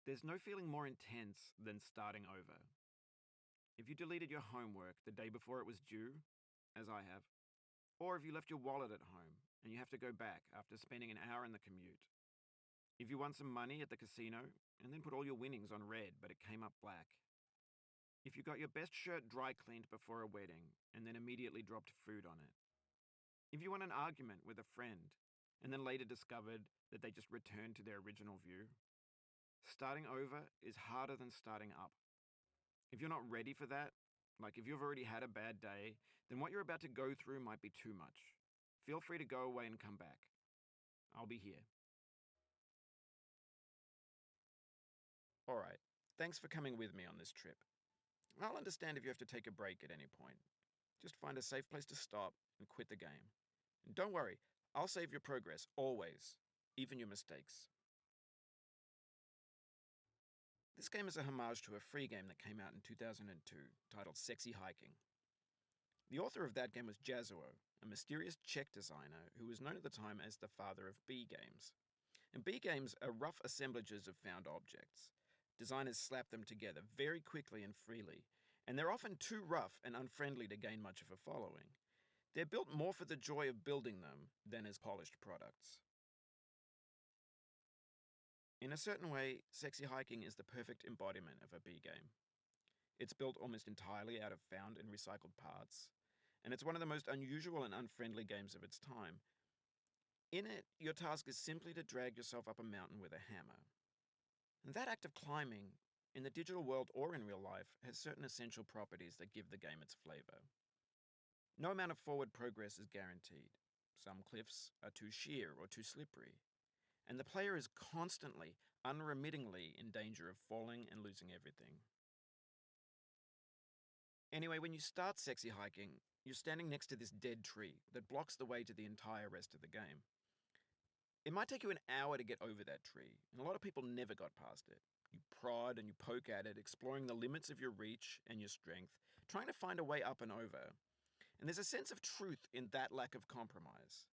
There's no feeling more intense than starting over. If you deleted your homework the day before it was due, as I have, or if you left your wallet at home and you have to go back after spending an hour in the commute. If you won some money at the casino and then put all your winnings on red but it came up black. If you got your best shirt dry cleaned before a wedding and then immediately dropped food on it. If you won an argument with a friend and then later discovered that they just returned to their original view. Starting over is harder than starting up. If you're not ready for that, like if you've already had a bad day, then what you're about to go through might be too much. Feel free to go away and come back. I'll be here. Alright, thanks for coming with me on this trip. I'll understand if you have to take a break at any point. Just find a safe place to stop and quit the game. And don't worry, I'll save your progress, always, even your mistakes. This game is a homage to a free game that came out in 2002 titled Sexy Hiking. The author of that game was Jazzuo, a mysterious Czech designer who was known at the time as the father of B games. And B games are rough assemblages of found objects. Designers slap them together very quickly and freely, and they're often too rough and unfriendly to gain much of a following. They're built more for the joy of building them than as polished products. In a certain way, Sexy Hiking is the perfect embodiment of a B game. It's built almost entirely out of found and recycled parts, and it's one of the most unusual and unfriendly games of its time. In it, your task is simply to drag yourself up a mountain with a hammer. And that act of climbing, in the digital world or in real life, has certain essential properties that give the game its flavor. No amount of forward progress is guaranteed. Some cliffs are too sheer or too slippery, and the player is constantly, unremittingly in danger of falling and losing everything. Anyway, when you start Sexy Hiking, you're standing next to this dead tree that blocks the way to the entire rest of the game. It might take you an hour to get over that tree, and a lot of people never got past it. You prod and you poke at it, exploring the limits of your reach and your strength, trying to find a way up and over. And there's a sense of truth in that lack of compromise.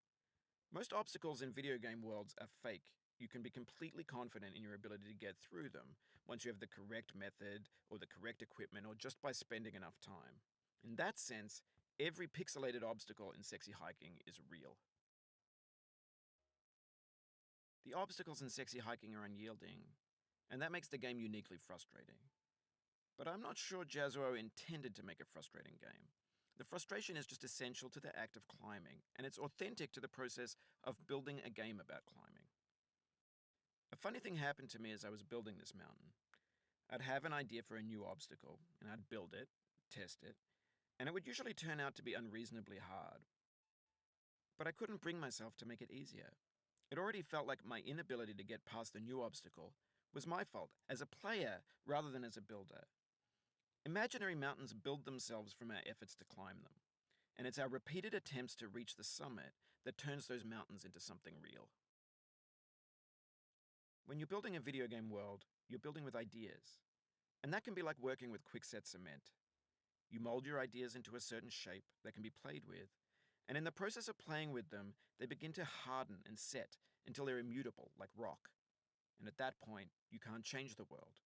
Most obstacles in video game worlds are fake. You can be completely confident in your ability to get through them once you have the correct method or the correct equipment or just by spending enough time. In that sense, every pixelated obstacle in Sexy Hiking is real. The obstacles in Sexy Hiking are unyielding, and that makes the game uniquely frustrating. But I'm not sure Jazzuo intended to make a frustrating game. The frustration is just essential to the act of climbing, and it's authentic to the process of building a game about climbing. A funny thing happened to me as I was building this mountain. I'd have an idea for a new obstacle, and I'd build it, test it, and it would usually turn out to be unreasonably hard. But I couldn't bring myself to make it easier. It already felt like my inability to get past the new obstacle was my fault as a player rather than as a builder. Imaginary mountains build themselves from our efforts to climb them, and it's our repeated attempts to reach the summit that turns those mountains into something real. When you're building a video game world, you're building with ideas, and that can be like working with quickset cement. You mold your ideas into a certain shape that can be played with, and in the process of playing with them, they begin to harden and set until they're immutable, like rock. And at that point, you can't change the world,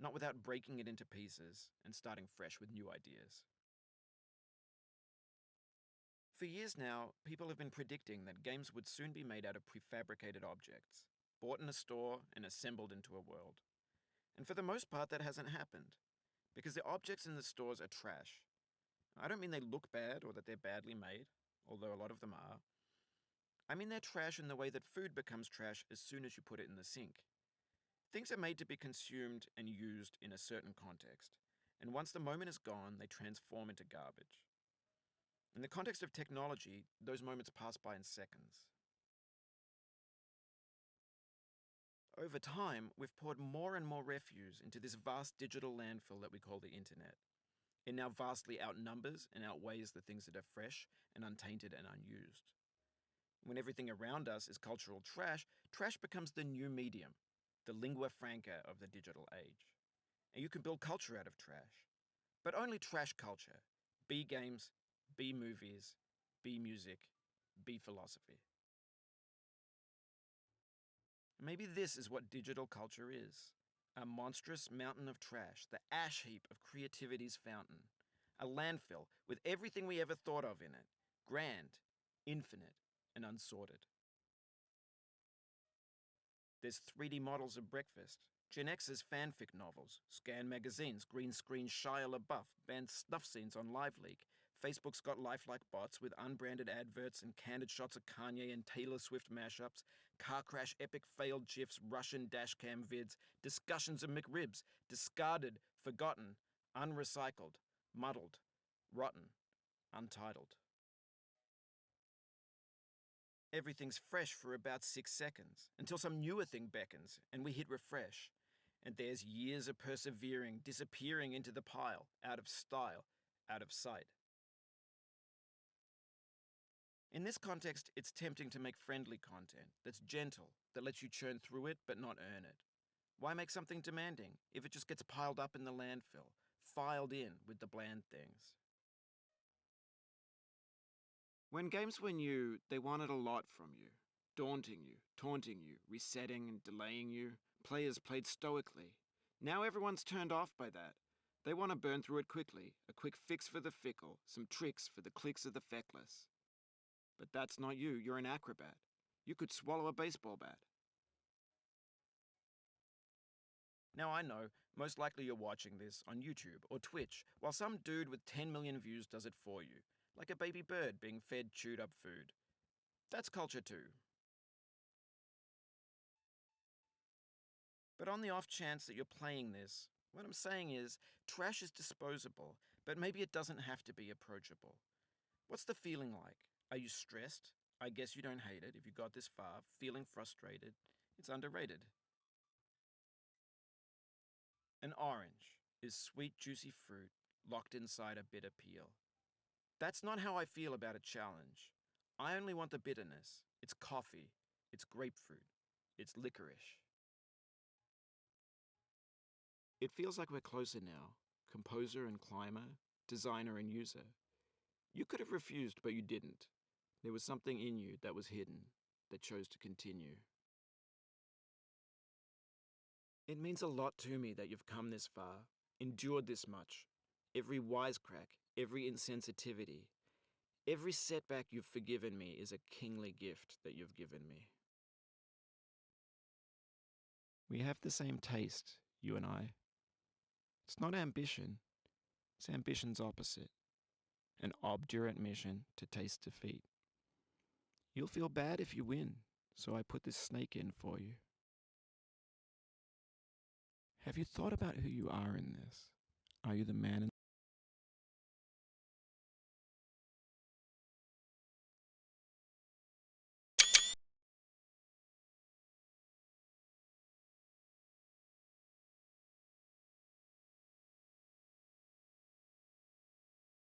not without breaking it into pieces and starting fresh with new ideas. For years now, people have been predicting that games would soon be made out of prefabricated objects, bought in a store and assembled into a world. And for the most part, that hasn't happened, because the objects in the stores are trash. I don't mean they look bad or that they're badly made, although a lot of them are. I mean they're trash in the way that food becomes trash as soon as you put it in the sink. Things are made to be consumed and used in a certain context, and once the moment is gone, they transform into garbage. In the context of technology, those moments pass by in seconds. Over time, we've poured more and more refuse into this vast digital landfill that we call the internet. It now vastly outnumbers and outweighs the things that are fresh and untainted and unused. When everything around us is cultural trash, trash becomes the new medium, the lingua franca of the digital age. And you can build culture out of trash. But only trash culture. B games, B movies, B music, B philosophy. Maybe this is what digital culture is. A monstrous mountain of trash, the ash heap of creativity's fountain. A landfill with everything we ever thought of in it. Grand, infinite, and unsorted. There's 3D models of breakfast, Gen X's fanfic novels, scan magazines, green screen Shia LaBeouf, banned snuff scenes on LiveLeak. Facebook's got lifelike bots with unbranded adverts and candid shots of Kanye and Taylor Swift mashups, car crash epic failed GIFs, Russian dashcam vids, discussions of McRibs, discarded, forgotten, unrecycled, muddled, rotten, untitled. Everything's fresh for about 6 seconds, until some newer thing beckons, and we hit refresh. And there's years of persevering, disappearing into the pile, out of style, out of sight. In this context, it's tempting to make friendly content that's gentle, that lets you churn through it but not earn it. Why make something demanding if it just gets piled up in the landfill, filed in with the bland things? When games were new, they wanted a lot from you. Daunting you, taunting you, resetting and delaying you. Players played stoically. Now everyone's turned off by that. They want to burn through it quickly, a quick fix for the fickle, some tricks for the clicks of the feckless. But that's not you, you're an acrobat. You could swallow a baseball bat. Now I know, most likely you're watching this on YouTube or Twitch, while some dude with 10 million views does it for you, like a baby bird being fed chewed up food. That's culture too. But on the off chance that you're playing this, what I'm saying is, trash is disposable, but maybe it doesn't have to be approachable. What's the feeling like? Are you stressed? I guess you don't hate it if you got this far. Feeling frustrated? It's underrated. An orange is sweet, juicy fruit locked inside a bitter peel. That's not how I feel about a challenge. I only want the bitterness. It's coffee. It's grapefruit. It's licorice. It feels like we're closer now, composer and climber, designer and user. You could have refused, but you didn't. There was something in you that was hidden, that chose to continue. It means a lot to me that you've come this far, endured this much. Every wisecrack, every insensitivity, every setback you've forgiven me is a kingly gift that you've given me. We have the same taste, you and I. It's not ambition, it's ambition's opposite. An obdurate mission to taste defeat. You'll feel bad if you win, so I put this snake in for you. Have you thought about who you are in this? Are you the man